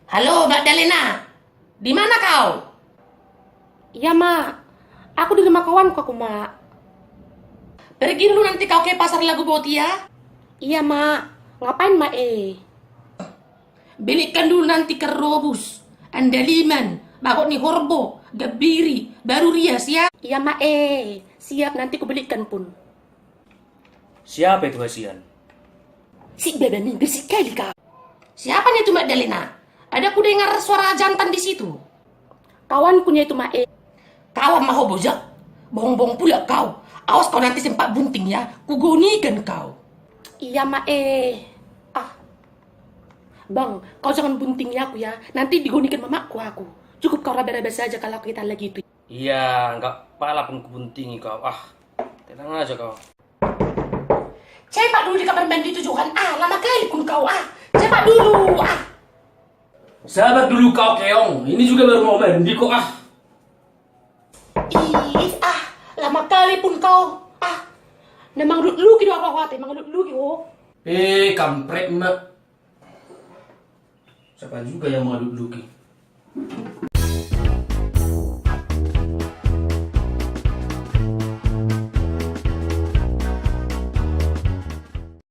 Halo, Magdalena. Di mana kau? Iya, Mak. Aku di rumah kawanku aku, Mak. Pergi dulu nanti kau ke pasar Lagu Boti ya. Iya, Mak. Ngapain, Mak, Belikan dulu nanti kerobus, andaliman, bakot ni horbo, gabiri, baru rias ya. Iya, Mak, Siap, nanti ku belikan pun. Siapa itu kasihan? Si bebe nih, berisik kali kau. Siapa nih itu Magdalena? Ada ku dengar suara jantan di situ. Kawankunya itu, Mak, Kau mau bojak, bohong-bohong pula kau. Awas kau nanti sempat bunting ya, kugonikan kau. Iya, Mak, Ah, Bang, kau jangan bunting ya aku ya. Nanti digonikan mamaku aku. Cukup kau raba-raba saja kalau kita lagi itu. Iya, nggak pala pun kubuntingi kau. Tenang aja kau. Cepat dulu di kamar mandi itu Johan. Lama kali pun kau. Cepat dulu. Sabar dulu kau keong. Ini juga baru mau mandi kok. Lama kali pun kau. Namang luki do apa-apa, emang luki oh. Kampret mak. Siapa juga yang mau duduk?